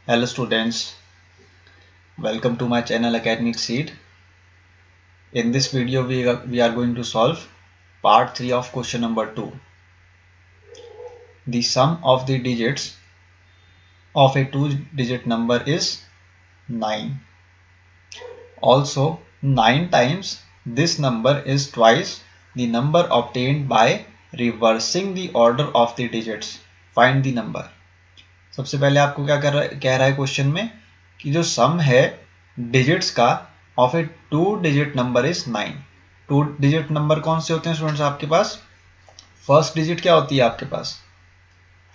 Hello students, welcome to my channel Academic Seed. In this video we are going to solve part 3 of question number 2. The sum of the digits of a 2-digit number is 9. Also 9 times this number is twice the number obtained by reversing the order of the digits. Find the number. सबसे पहले आपको क्या कह रहा है question में कि जो सम है डिजिट्स का ऑफ ए 2-डिजिट नंबर इज 9। 2-डिजिट नंबर कौन से होते हैं स्टूडेंट्स आपके पास? फर्स्ट डिजिट क्या होती है आपके पास?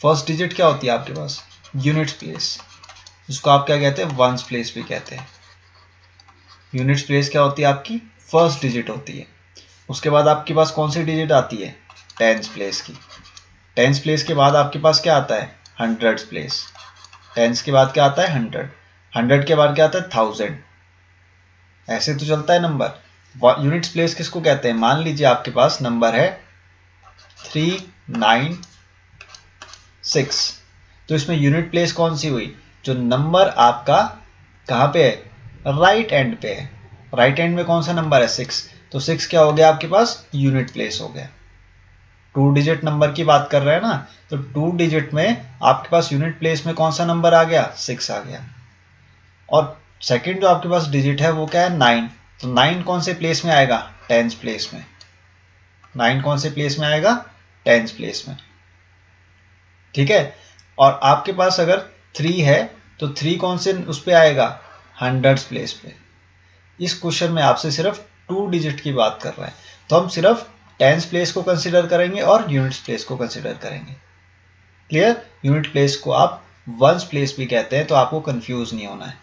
फर्स्ट डिजिट क्या होती है आपके पास? यूनिट्स प्लेस, जिसको आप क्या कहते हैं? वंस प्लेस भी कहते हैं। यूनिट्स प्लेस क्या होती है आपकी? फर्स्ट डिजिट होती है। उसके बाद आपके पास कौन सी डिजिट आती है? टेंस प्लेस की। टेंस प्लेस के बाद आपके पास क्या आता है? Hundreds place. टेंस के बाद क्या आता है? 100। 100 के बाद क्या आता है? 1000। ऐसे तो चलता है नंबर। यूनिट्स प्लेस किसको कहते हैं? मान लीजिए आपके पास नंबर है 396, तो इसमें यूनिट प्लेस कौन सी हुई? जो नंबर आपका कहां पे है? राइट एंड पे है। राइट एंड में कौन सा नंबर है? 6। तो 6 क्या हो गया आपके पास? यूनिट प्लेस हो गया। 2-डिजिट नंबर की बात कर रहे हैं ना, तो 2 डिजिट में आपके पास यूनिट प्लेस में कौन सा नंबर आ गया? 6 आ गया। और सेकंड जो आपके पास डिजिट है वो क्या है? 9। तो 9 कौन से प्लेस में आएगा? टेंस प्लेस में। 9 कौन से प्लेस में आएगा? टेंस प्लेस में। ठीक है। और आपके पास अगर 3 है तो 3 कौन से उस पे आएगा? हंड्रेड्स प्लेस पे। इस क्वेश्चन में आपसे सिर्फ 2 डिजिट की बात कर रहा है, तो हम सिर्फ टेंस प्लेस को कंसीडर करेंगे और यूनिट्स प्लेस को कंसीडर करेंगे। क्लियर? यूनिट प्लेस को आप वंस प्लेस भी कहते हैं, तो आपको कंफ्यूज नहीं होना है।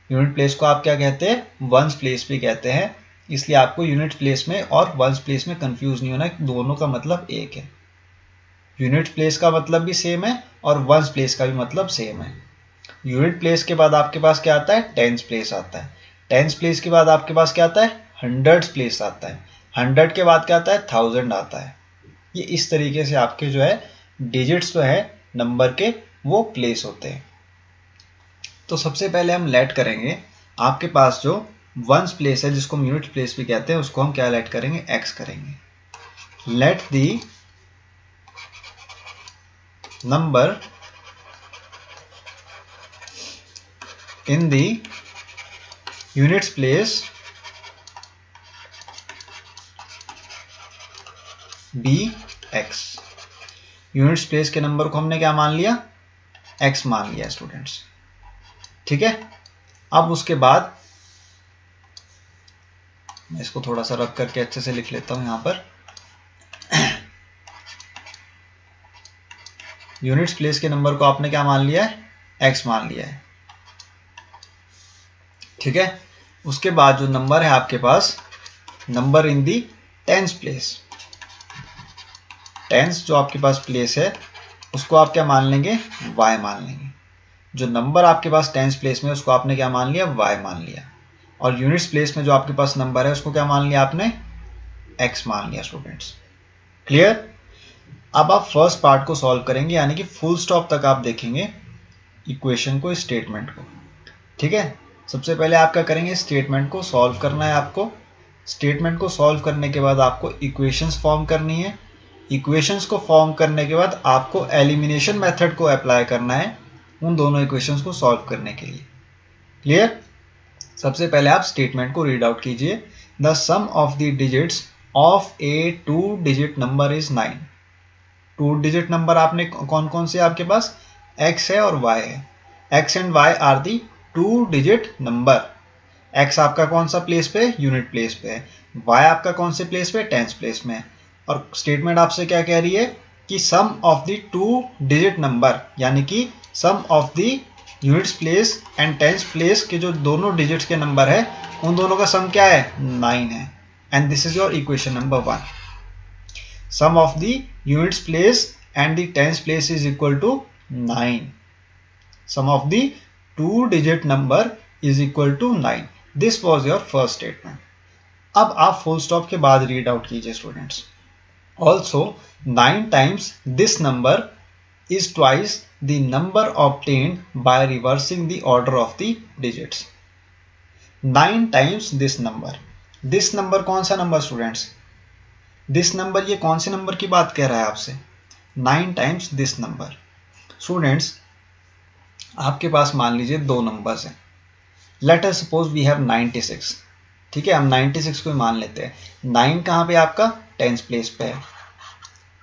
यूनिट प्लेस को आप क्या कहते हैं? वंस प्लेस भी कहते हैं। इसलिए आपको यूनिट प्लेस में और वंस प्लेस में कंफ्यूज नहीं होना है, दोनों का मतलब एक है। यूनिट प्लेस का मतलब भी सेम है और वंस प्लेस का भी मतलब सेम है। यूनिट प्लेस के बाद आपके पास क्या आता है? टेंस प्लेस आता है। टेंस प्लेस के बाद आपके पास क्या आता है? हंड्रेड्स प्लेस आता है। 100 के बाद क्या आता है? 1000 आता है। ये इस तरीके से आपके जो है डिजिट्स जो है नंबर के वो प्लेस होते हैं। तो सबसे पहले हम लेट करेंगे आपके पास जो वंस प्लेस है, जिसको हम यूनिट प्लेस भी कहते हैं, उसको हम क्या लेट करेंगे? एक्स करेंगे। Let the number in the units place be x. Units place के नंबर को हमने क्या मान लिया? एक्स मान लिया स्टूडेंट्स। ठीक है। अब उसके बाद मैं इसको थोड़ा सा रब करके अच्छे से लिख लेता हूं यहां पर। यूनिट्स प्लेस के नंबर को आपने क्या मान लिया है? एक्स मान लिया है। ठीक है। उसके बाद जो नंबर है आपके पास, number in the tens place. Tens जो आपके पास प्लेस है उसको आप क्या मान लेंगे? y मान लेंगे। जो नंबर आपके पास टेंस प्लेस में उसको आपने क्या मान लिया? y मान लिया। और यूनिट्स प्लेस में जो आपके पास नंबर है उसको क्या मान लिया आपने? x मान लिया स्टूडेंट्स। क्लियर? अब आप फर्स्ट पार्ट को सॉल्व करेंगे, यानी कि फुल स्टॉप तक आप देखेंगे इक्वेशन को, स्टेटमेंट को। ठीक है। सबसे पहले आप क्या करेंगे? स्टेटमेंट को सॉल्व करना है आपको। स्टेटमेंट को सॉल्व करने के बाद आपको इक्वेशंस फॉर्म करनी है। इक्वेशंस को फॉर्म करने के बाद आपको एलिमिनेशन मेथड को अप्लाई करना है उन दोनों इक्वेशंस को सॉल्व करने के लिए। क्लियर? सबसे पहले आप स्टेटमेंट को रीड आउट कीजिए। The sum of the digits of a 2-डिजिट नंबर इज 9। 2-डिजिट नंबर आपने कौन कौन से आपके पास? x है और y है। x and y are the 2-डिजिट नंबर। x आपका कौन सा प्लेस पे? यूनिट प्लेस पे है। y आपका कौन से प्लेस पे? टेंस प्लेस में है। और स्टेटमेंट आपसे क्या कह रही है कि सम ऑफ द 2-डिजिट नंबर, यानी कि sum of the units place and tens place के जो दोनों डिजिट्स के नंबर है उन दोनों का सम क्या है? 9 है। And this is your equation number 1। Sum of the units place and the tens place is equal to 9। Sum of the 2-डिजिट number is equal to 9। This was your first statement. अब आप फुल स्टॉप के बाद read out कीजिए students. Also 9 times this number is twice the number obtained by reversing the order of the digits. 9 times this number. This number कौन सा number students? This number ये कौन से नंबर की बात कह रहा है आपसे? 9 टाइम्स दिस नंबर. स्टूडेंट्स आपके पास मान लीजिए दो नंबर्स हैं. Let us suppose we have 96. ठीक है, हम 96 को मान लेते हैं. 9 कहाँ पे आपका? टेंस प्लेस पे है.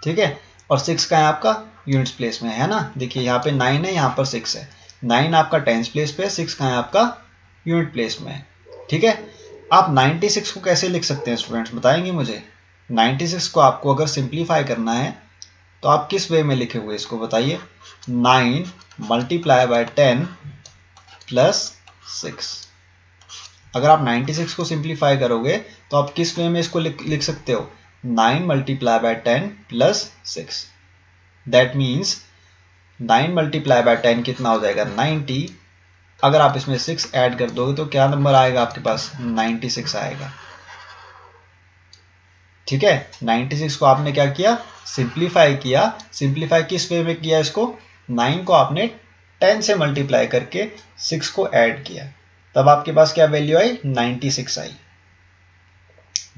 ठीक है, और 6 कहाँ है आपका? यूनिट्स प्लेस में है ना. देखिए यहाँ पे 9 है, यहाँ पर 6 है. 9 आपका टेंस प्लेस पे है, 6 कहाँ है आपका? यूनिट प्लेस में है. ठीक है, आप 96 को कैसे लिख सकते हैं स्टूडेंट्स, बताएंगे मुझे? 96 को आपको अगर सिंप्लीफाई करना है तो आप किस वे में लिखे हुए इसको बताइए? 9 मल्टीप्लाई बाय 10 प्लस 6. अगर आप 96 को सिंप्लीफाई करोगे तो आप किस वे में इसको लिख सकते हो? 9 multiply by 10 plus 6. That means 9 multiply by 10 कितना हो जाएगा? 90. अगर आप इसमें 6 ऐड कर दोगे तो क्या नंबर आएगा आपके पास? 96 आएगा. ठीक है, 96 को आपने क्या किया? सिंप्लीफाई किया. सिंप्लीफाई किस वे में किया इसको? 9 को आपने 10 से मल्टीप्लाई करके 6 को ऐड किया, तब आपके पास क्या value I? 96 I.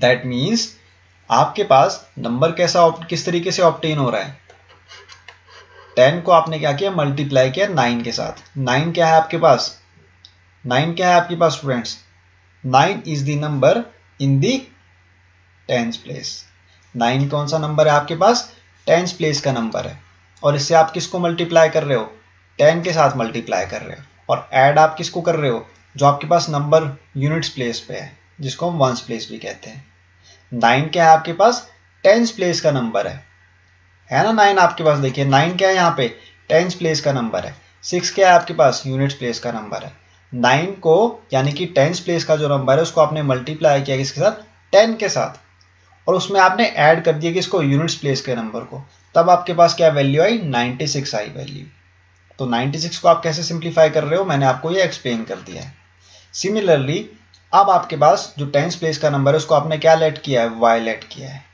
That means आपके पास नंबर कैसा किस तरीके से ऑब्टेन हो रहा है? 10 को आपने क्या किया? मल्टीप्लाई किया 9 के साथ. 9 क्या है आपके पास? 9 क्या है आपके पास students? 9 is the number in the tens place. 9 कौन सा नंबर है आपके पास? टेंस प्लेस का नंबर है. और इससे आप किसको मल्टीप्लाई कर रहे हो? 10 के साथ मल्टीप्लाई कर रहे हो. और ऐड आप किसको कर रहे हो? जो आपके पास नंबर यूनिट्स प्लेस पे है, जिसको हम वंस प्लेस भी कहते हैं. 9 क्या है आपके पास? टेंस प्लेस का नंबर है ना. 9 आपके पास देखिए, 9 क्या है यहाँ पे? टेंस प्लेस का नंबर है. 6 क्या है आपके पास? यूनिट्स प्लेस का नंबर है. 9 को यानी कि टेंस प्लेस का जो नंबर है उसको आपने मल्टीप्लाई किया किसके साथ? 10 के साथ. और उसमें आपने ऐड कर दिया किसको? यूनिट्स प्लेस के नंबर को. तब आपके पास क्या वैल्यू आई? 96 I value. तो 96 को आप कैसे सिंप्लीफाई कर रहे हो, मैंने आपको ये एक्सप्लेन कर दिया है. सिमिलरली अब आपके पास जो टेंस प्लेस का नंबर है उसको आपने क्या लेट किया है? वाई लेट किया है.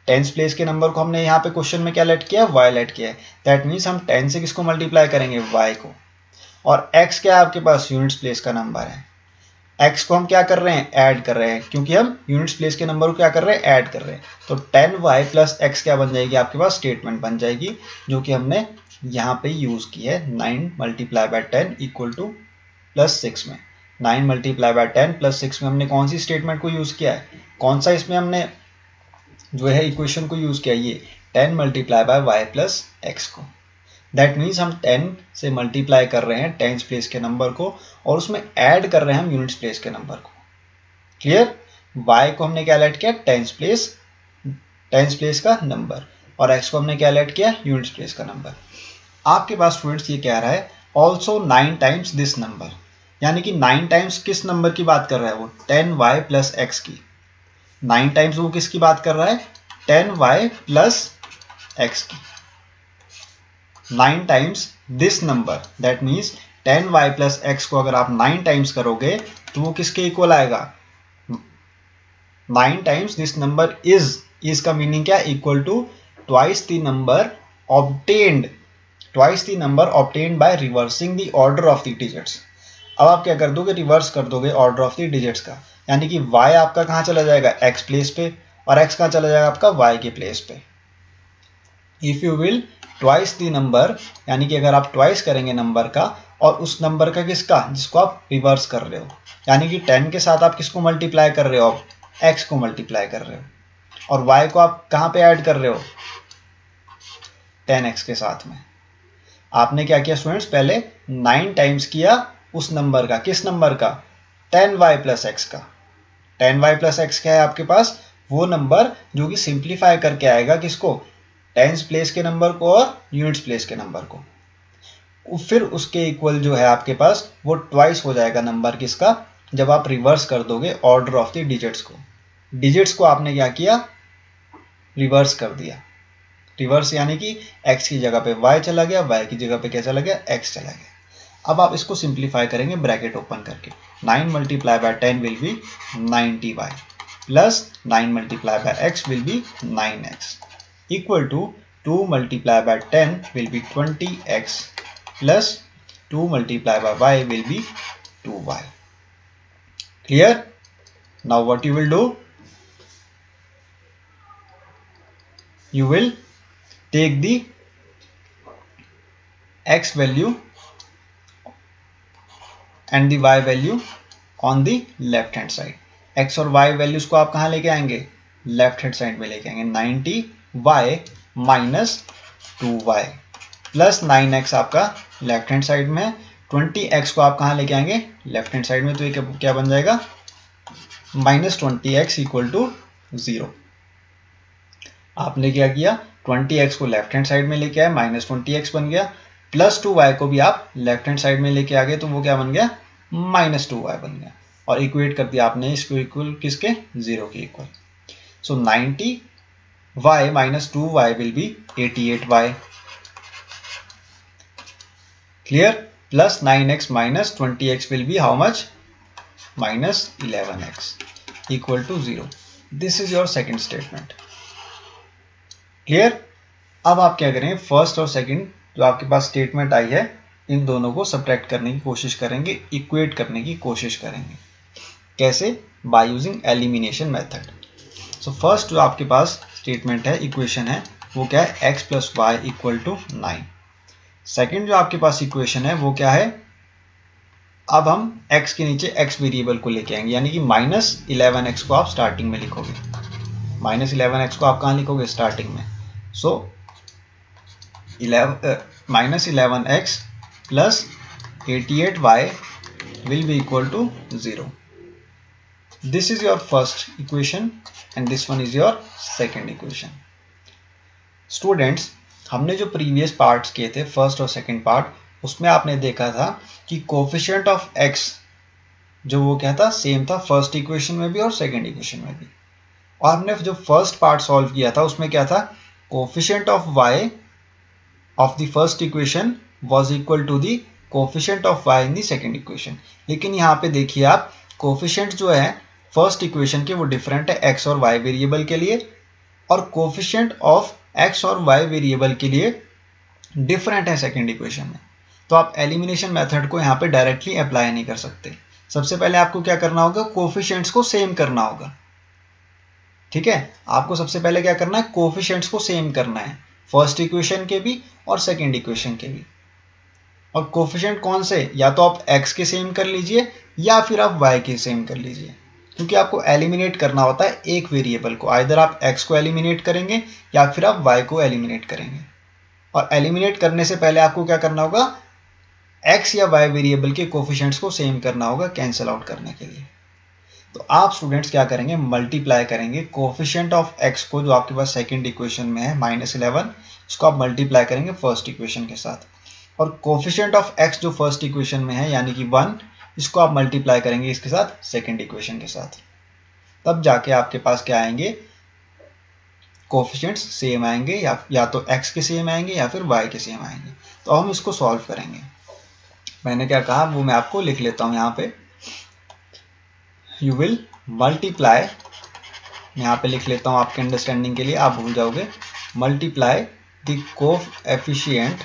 टेंस प्लेस के नंबर को हमने यहाँ पे क्वेश्चन में क्या लेट किया है? वाई लेट किया है. दैट मीन्स हम 10 से किसको मल्टीप्लाई करेंगे? वाई को. और x क्या है आपके पास? यूनिट्स प्लेस का नंबर है. x को हम क्या कर रहे हैं? ऐड कर रहे हैं, क्योंकि हम यूनिट्स प्लेस के नंबर को क्या कर रहे हैं? ऐड कर रहे हैं. तो 10y प्लस x क्या बन जाएगी आपके पास? स्टेटमेंट बन जाएगी, जो कि हमने यहाँ पे यूज की है. 9 multiply by 10 equal two plus 6 में. 9 मल्टीप्लाई बाय 10 प्लस 6 में हमने कौन सी स्टेटमेंट को यूज किया है? कौन सा इसमें हमने जो है इक्वेशन को यूज किया? ये 10 multiply by y plus x को. दैट मीन्स हम 10 से मल्टीप्लाई कर रहे हैं टेंस प्लेस के नंबर को, और उसमें ऐड कर रहे हैं हम यूनिट्स प्लेस के नंबर को. क्लियर? y को हमने क्या ऐड किया? टेंस प्लेस का नंबर. और x को हमने क्या ऐड किया? यूनिट्स प्लेस का नंबर. आपके पास स्टूडेंट्स ये कह रहा है ऑल्सो 9 टाइम्स दिस नंबर, यानी कि 9 टाइम्स किस नंबर की बात कर रहा है वो? 10y प्लस x की. 9 टाइम्स वो किसकी बात कर रहा है? 10y प्लस x की. 9 times this number, that means 10y plus x को अगर आप 9 टाइम्स करोगे तो वो किसके इक्वल आएगा? 9 टाइम्स दिस नंबर इज का मीनिंग क्या? Equal to twice the number obtained by reversing the order of the digits. अब आप क्या कर दोगे? रिवर्स कर दोगे ऑर्डर ऑफ द डिजिट्स का, यानी कि y आपका कहाँ चला जाएगा? x प्लेस पे, और x कहाँ चला जाएगा आपका? y के प्लेस पे. If you will twice the number, यानी कि अगर आप ट्वाइस करेंगे नंबर का, और उस नंबर का किसका? जिसको आप रिवर्स कर रहे हो, यानी कि 10 के साथ आप किसको मल्टीप्लाई कर रहे हो? आप x को मल्टीप्लाई कर रहे हो. और y को आप कहाँ पे ऐड कर रहे हो? 10x के साथ में. आपने क्या किया स्टूडेंट्स? पहले 9 टाइम्स किया उस नंबर का. किस नंबर का? 10y प्लस x का. 10y प्लस x क्या है आपके पास? वो नंबर जो कि सिंप्लीफाई करके आएगा किसको? टेंस प्लेस के नंबर को और यूनिट्स प्लेस के नंबर को. फिर उसके इक्वल जो है आपके पास वो ट्वाइस हो जाएगा नंबर किसका? जब आप रिवर्स कर दोगे ऑर्डर ऑफ द डिजिट्स को. डिजिट्स को आपने क्या किया? रिवर्स कर दिया. रिवर्स यानी कि x की जगह पे y चला गया, y की जगह पे क्या चला गया? x चला गया. अब आप इसको सिंप्लीफाई करेंगे ब्रैकेट ओपन करके. 9 multiply by 10 will be 90y plus 9 multiply by x will be 9x equal to 2 multiplied by 10 will be 20x plus 2 multiplied by y will be 2y. Clear? Now what you will do? You will take the x value and the y value on the left hand side. x और y values को आप कहाँ लेके आएंगे? Left hand side में लेके आएंगे. 90y minus 2y plus 9x आपका लेफ्ट हैंड साइड में है. 20x को आप कहाँ लेके आएंगे? लेफ्ट हैंड साइड में. तो ये क्या बन जाएगा? Minus 20x equal to 0. आपने क्या किया? 20x को लेफ्ट हैंड साइड में लेके आए, माइनस 20x बन गया. प्लस 2y को भी आप लेफ्ट हैंड साइड में लेके आ गए, तो वो क्या बन गया? माइनस 2y बन गया. और इक्वेट कर दिया आपने इसको इक्वल किसके? 0 के equal. So 90y minus 2y will be 88y. Clear? Plus 9x minus 20x will be how much? Minus 11x equal to 0. This is your second statement. Clear? अब आप क्या करेंगे? फर्स्ट और सेकेंड जो आपके पास स्टेटमेंट आई है, इन दोनों को सब्ट्रैक्ट करने की कोशिश करेंगे, इक्वेट करने की कोशिश करेंगे. कैसे? By using elimination method. So first जो आपके पास स्टेटमेंट है, इक्वेशन है, वो क्या है? x plus y equal to 9. Second जो आपके पास इक्वेशन है वो क्या है? अब हम x के नीचे x वेरिएबल को लेके आएंगे, यानी कि माइनस 11x को आप स्टार्टिंग में लिखोगे. माइनस 11x को आप कहाँ लिखोगे? स्टार्टिंग में. So minus 11x plus 88y will be equal to 0. This is your first equation and this one is your second equation. Students, हमने जो प्रीवियस पार्ट्स किए थे, फर्स्ट और सेकंड पार्ट, उसमें आपने देखा था कि कोफिशिएंट ऑफ x जो वो क्या था? सेम था फर्स्ट इक्वेशन में भी और सेकंड इक्वेशन में भी. और हमने जो फर्स्ट पार्ट सॉल्व किया था उसमें क्या था? Coefficient of y of the first equation was equal to the coefficient of y in the second equation. लेकिन यहाँ पे देखिए आप, कोफिशिएंट जो है फर्स्ट इक्वेशन के वो डिफरेंट है x और y वेरिएबल के लिए, और कोफिशिएंट ऑफ x और y वेरिएबल के लिए डिफरेंट है सेकंड इक्वेशन में. तो आप एलिमिनेशन मेथड को यहाँ पे डायरेक्टली अप्लाई नहीं कर सकते. सबसे पहले आपको क्या करना होगा? कोफिशिएंट्स को सेम करना होगा. ठीक है? आपको सबसे पहले क्या करना है? कोफिशिएंट्स को सेम करना है, फर्स्ट इक्वेशन के भी और सेकंड इक्वेशन के भी. और कोफिशिएंट कौन से? या तो आप x के सेम कर लीजिए या फिर आप y के सेम कर लीजिए, क्योंकि आपको एलिमिनेट करना होता है एक वेरिएबल को. आइदर आप x को एलिमिनेट करेंगे या फिर आप y को एलिमिनेट करेंगे. और एलिमिनेट करने से पहले आपको क्या करना होगा? x या y वेरिएबल के कोफिशिएंट्स को सेम करना होगा कैंसिल आउट करने के लिए. तो आप स्टूडेंट्स क्या करेंगे? मल्टीप्लाई करेंगे कोफिशिएंट ऑफ x को, जो आपके पास सेकंड इक्वेशन में है माइनस 11, इसको आप मल्टीप्लाई करेंगे फर्स्ट इक्वेशन के साथ. और कोफिशिएंट ऑफ x जो फर्स्ट इक्वेशन में है यानी कि 1, इसको आप मल्टीप्लाई करेंगे इसके साथ सेकंड इक्वेशन के साथ. तब जाके आपके पास क्या आएंगे? कोफिशिएंट्स सेम आएंगे, या तो x के सेम आएंगे या फिर y के सेम आएंगे. तो हम इसको सॉल्व करेंगे. मैंने क्या कहा वो मैं आपको लिख लेता हूँ यहाँ पे. यू विल मल्टीप्लाई, यहाँ पे लिख लेता हूँ आपके अंडरस्टैंडिंग के लिए, आप भूल जाओगे. Multiply the coefficient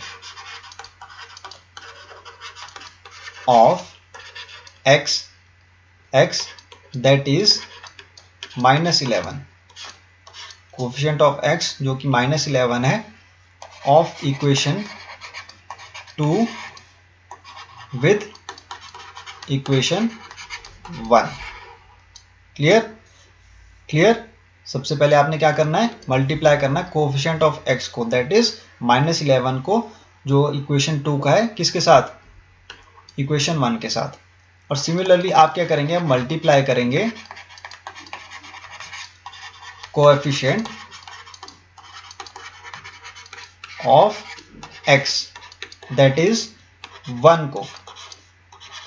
of x that is minus 11. Coefficient of x जो कि माइनस 11 है, of equation 2 with equation 1. Clear? सबसे पहले आपने क्या करना है? मल्टीप्लाई करना है कोएफिशिएंट ऑफ x को, दैट इज माइनस 11 को, जो इक्वेशन 2 का है, किसके साथ? इक्वेशन 1 के साथ. और सिमिलरली आप क्या करेंगे? मल्टीप्लाई करेंगे coefficient of x that is 1 को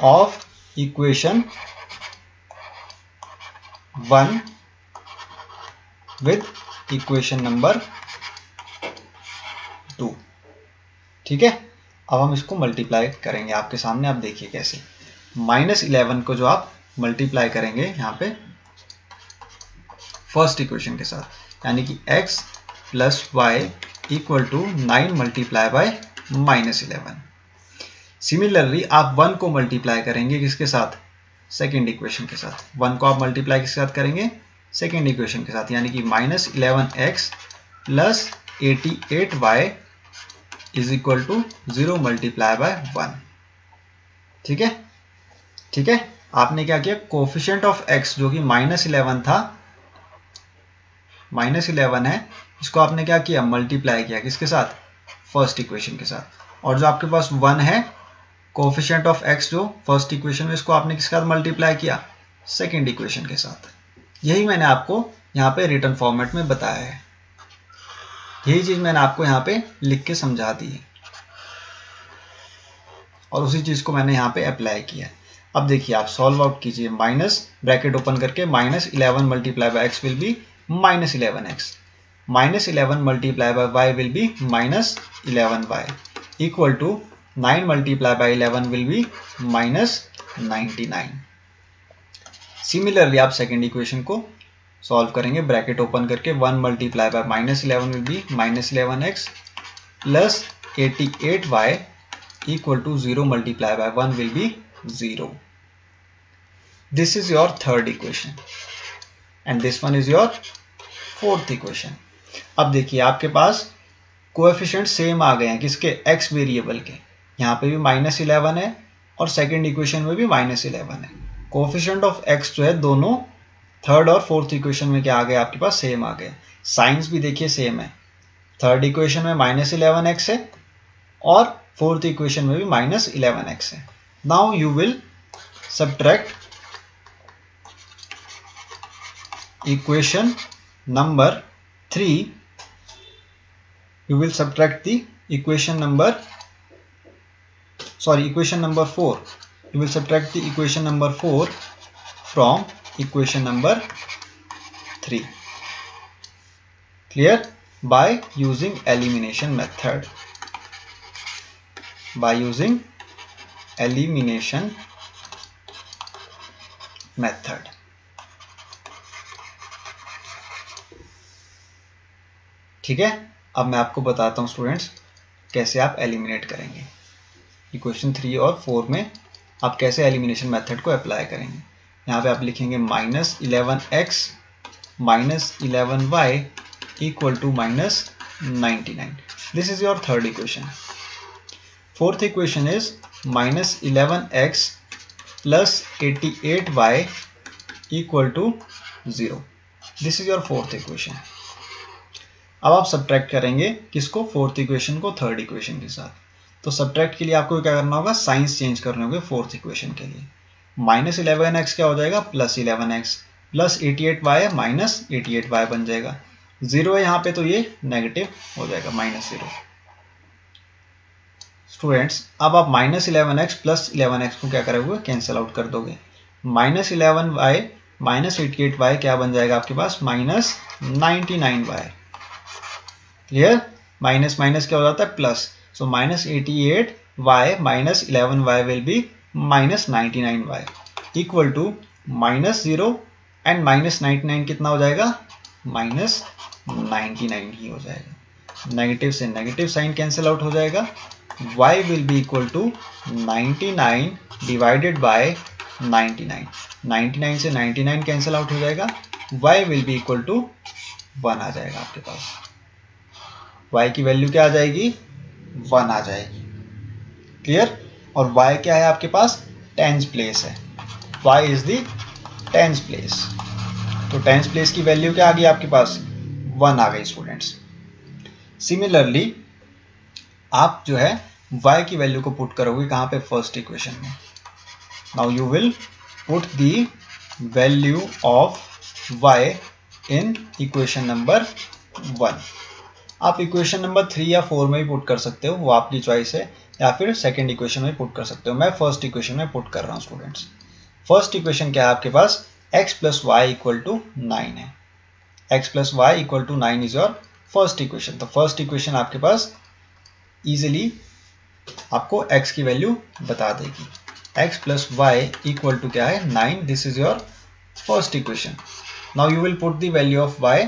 of equation 1 with equation number 2. ठीक है? अब हम इसको मल्टीप्लाई करेंगे आपके सामने, आप देखिए कैसे. माइनस 11 को जो आप मल्टीप्लाई करेंगे यहाँ पे फर्स्ट इक्वेशन के साथ, यानी कि x plus y equal to 9 multiply by -11। Similarly आप 1 को मल्टीप्लाई करेंगे किसके साथ? सेकेंड इक्वेशन के साथ। 1 को आप मल्टीप्लाई किसके साथ करेंगे? सेकेंड इक्वेशन के साथ, यानी कि -11x plus 88y is equal to 0 multiply by 1। ठीक है, ठीक है। आपने क्या किया, कोफिशिएंट ऑफ x जो कि -11 था, -11 है, इसको आपने क्या किया, मल्टीप्लाई किया किसके साथ? फर्स्ट इक्वेशन के साथ। और जो आपके पास 1 है, कोफिशिएंट ऑफ x जो फर्स्ट इक्वेशन में, इसको आपने किसके साथ मल्टीप्लाई किया? सेकेंड इक्वेशन के साथ। यही मैंने आपको यहाँ पे रिटर्न फॉर्मेट में बताया है, यही चीज मैंने आपको यहाँ पे लिख के समझा दी है और उसी चीज को मैंने यहाँ पे अप्लाई किया। अब देखिए आप सॉल्व आउट कीजिए, माइनस ब्रैकेट ओपन करके -11 multiply by x will be -11x, -11 multiply by y will be -11y equal to 9 multiply by 11 will be -99। Similarly आप सेकेंड इक्वेशन को सॉल्व करेंगे, ब्रैकेट ओपन करके 1 multiply by -11 will be -11x plus 88y equal to 0 multiplied by 1 will be 0. This is your third equation and this one is your fourth equation. अब देखिए आपके पास coefficient same आ गए हैं किसके? x variable के। यहाँ पे भी -11 है और सेकेंड इक्वेशन में भी -11 है। कोएफिशिएंट ऑफ x जो है दोनों थर्ड और फोर्थ इक्वेशन में क्या आ गए आपके पास? सेम आ गए। साइंस भी देखिए सेम है, थर्ड इक्वेशन में -11x है और फोर्थ इक्वेशन में भी -11x है। Now you will subtract equation number 3, you will subtract the equation number, sorry, equation number 4. You will subtract the equation number 4 from equation number 3. Clear? By using elimination method. By using elimination method. ठीक है, अब मैं आपको बताता हूं students कैसे आप eliminate करेंगे। इक्वेशन 3 और 4 में आप कैसे एलिमिनेशन मेथड को अप्लाई करेंगे। यहाँ पे आप लिखेंगे -11x -11y equal to -99। This is your third equation. Fourth equation is -11x plus 88y equal to 0। This is your fourth equation. अब आप सब्ट्रैक्ट करेंगे किसको? फोर्थ इक्वेशन को थर्ड इक्वेशन के साथ। तो सब्ट्रैक्ट के लिए आपको क्या करना होगा? साइंस चेंज करने होंगे फोर्थ इक्वेशन के लिए। -11x क्या हो जाएगा? +11x प्लस 88y है -88y बन जाएगा। 0 है यहाँ पे तो ये नेगेटिव हो जाएगा -0। स्टूडेंट्स अब आप -11x प्लस 11x को क्या करोगे? कैंसिल आउट कर दोगे। -11y -88y क्या बन जाएगा आपके पास? -99y। क्लियर? माइनस माइनस क्या हो जाता है? Plus. So -88y -11y will be -99y equal to -0 and -99 कितना हो जाएगा? -99 ही हो जाएगा। नेगेटिव से नेगेटिव साइन कैंसिल आउट हो जाएगा। y will be equal to 99 divided by 99। 99 से 99 कैंसिल आउट हो जाएगा। y will be equal to 1 आ जाएगा आपके पास। y की वैल्यू क्या आ जाएगी? 1 आ जाएगी। क्लियर? और y क्या है आपके पास? टेंस प्लेस है। y is the tens place. तो टेंस प्लेस की वैल्यू क्या आ गई आपके पास? 1 आ गई स्टूडेंट्स। सिमिलरली आप जो है y की वैल्यू को पुट करोगे कहाँ पे? फर्स्ट इक्वेशन में। Now you will put the value of y in equation number 1। आप इक्वेशन नंबर 3 या 4 में भी पुट कर सकते हो, वो आपकी चॉइस है, या फिर सेकंड इक्वेशन में पुट कर सकते हो। मैं फर्स्ट इक्वेशन में पुट कर रहा हूँ स्टूडेंट्स। फर्स्ट इक्वेशन क्या है आपके पास? x plus y equal to 9 है। x plus y equal to 9 is your first equation. तो फर्स्ट इक्वेशन आपके पास इजीली आपको x की वैल्यू बता देगी। x plus y equal to क्या है? 9। This is your first equation. Now you will put the value of y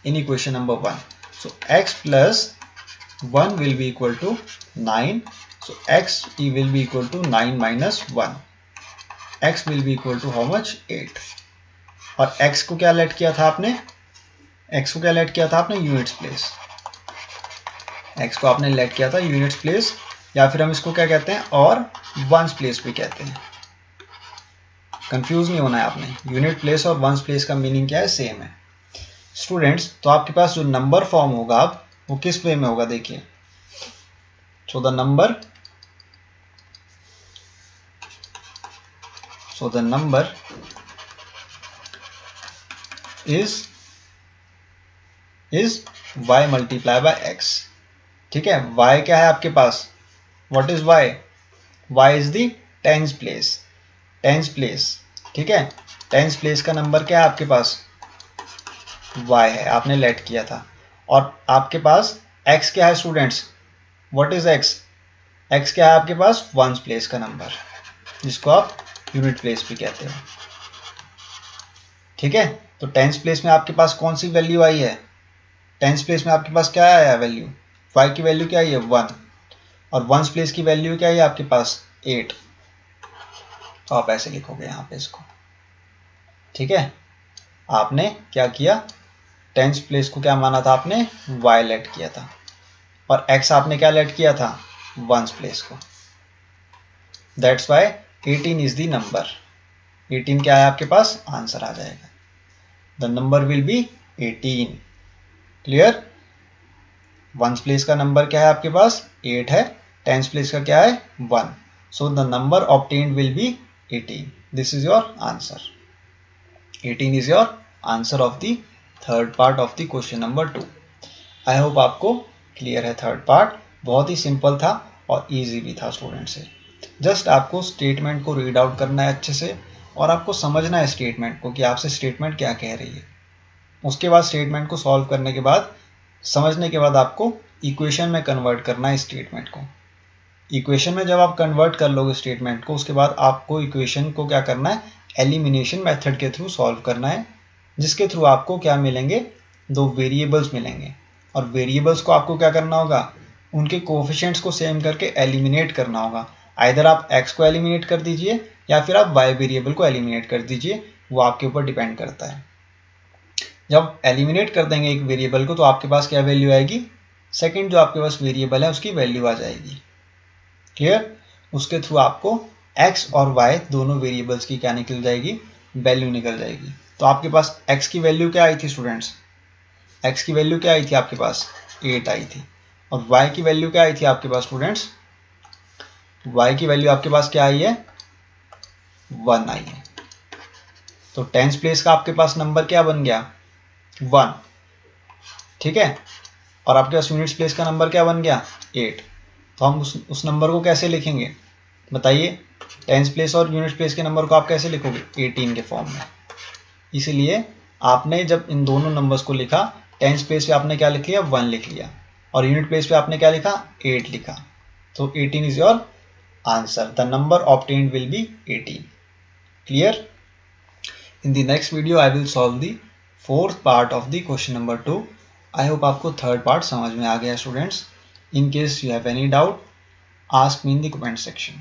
in equation number 1। So x plus 1 will be equal to 9. So x will be equal to 9 minus 1. x will be equal to how much? 8. और x को क्या late किया था आपने? x को क्या late किया था आपने? Units place. x को आपने लेट किया था यूनिट्स प्लेस, या फिर हम इसको क्या कहते हैं? और वंस प्लेस भी कहते हैं। कंफ्यूज नहीं होना है आपने। यूनिट प्लेस और वंस प्लेस का मीनिंग क्या है? सेम है स्टूडेंट्स। तो आपके पास जो नंबर फॉर्म होगा अब वो किस वे में होगा? देखिए, so the number is y multiply by x। ठीक है, y क्या है आपके पास? What is y? y is the tens place. Tens place, ठीक है, टेंस प्लेस का नंबर क्या है आपके पास? y है, आपने लेट किया था। और आपके पास x क्या है students? What is x? x क्या है आपके पास? वंस प्लेस का नंबर, जिसको आप यूनिट प्लेस भी कहते हो। ठीक है, तो टेंस प्लेस में आपके पास कौन सी वैल्यू आई है? टेंस प्लेस में आपके पास क्या आया है वैल्यू? y की वैल्यू क्या आई है? 1। और वंस प्लेस की वैल्यू क्या है आपके पास? 8। तो आप ऐसे लिखोगे यहाँ पे इसको। ठीक है, आपने क्या किया? टेंस प्लेस को क्या माना था आपने? y लेट किया था। और x आपने क्या लेट किया था? वंस प्लेस को। That's why 18 is the number. 18 क्या है आपके पास? आंसर आ जाएगा। The number will be 18। Clear? Ones place का नंबर क्या है आपके पास? 8 है। टेंस प्लेस का क्या है? 1। सो the number obtained will be 18. This is your answer. 18 is your answer of the third part of the question number 2. I hope आपको clear है थर्ड पार्ट। बहुत ही सिंपल था और इजी भी था स्टूडेंट से। जस्ट आपको स्टेटमेंट को रीड आउट करना है अच्छे से और आपको समझना है स्टेटमेंट को कि आपसे स्टेटमेंट क्या कह रही है। उसके बाद स्टेटमेंट को सॉल्व करने के बाद, समझने के बाद आपको इक्वेशन में कन्वर्ट करना है स्टेटमेंट को। इक्वेशन में जब आप कन्वर्ट कर लोगे स्टेटमेंट को, उसके बाद आपको इक्वेशन को क्या करना है? एलिमिनेशन मेथड के थ्रू सॉल्व करना है, जिसके थ्रू आपको क्या मिलेंगे? 2 वेरिएबल्स मिलेंगे। और वेरिएबल्स को आपको क्या करना होगा? उनके कोएफिशिएंट्स को सेम करके एलिमिनेट करना होगा। आइदर आप x को एलिमिनेट कर दीजिए या फिर आप y वेरिएबल को एलिमिनेट कर दीजिए, वो आपके ऊपर डिपेंड करता है। जब एलिमिनेट कर देंगे एक वेरिएबल को तो आपके पास क्या वैल्यू आएगी? सेकेंड जो आपके पास वेरिएबल है उसकी वैल्यू आ जाएगी। क्लियर? उसके थ्रू आपको x और y दोनों वेरिएबल्स की क्या निकल जाएगी? वैल्यू निकल जाएगी। तो आपके पास x की वैल्यू क्या आई थी स्टूडेंट्स? x की वैल्यू क्या आई थी आपके पास? 8 आई थी। और y की वैल्यू क्या आई थी आपके पास स्टूडेंट्स? y की वैल्यू आपके पास क्या आई है? 1 आई है। तो टेंस प्लेस का आपके पास नंबर क्या बन गया? 1। ठीक है, और आपके पास यूनिट्स प्लेस का नंबर क्या बन गया? 8। तो हम उस नंबर को कैसे लिखेंगे बताइए? टेंस प्लेस और यूनिट प्लेस के नंबर को आप कैसे लिखोगे? 18 के फॉर्म में। इसीलिए आपने जब इन दोनों नंबर्स को लिखा, टेंस प्लेस पे आपने क्या लिख लिया? 1 लिख लिया, और यूनिट प्लेस पे आपने क्या लिखा? 8 लिखा। तो 18 is your answer. The number obtained will be 18। Clear? In the next video I will solve the 4th part of the question number 2। I hope आपको थर्ड पार्ट समझ में आ गया students. In case you have any doubt, ask me in the comment section.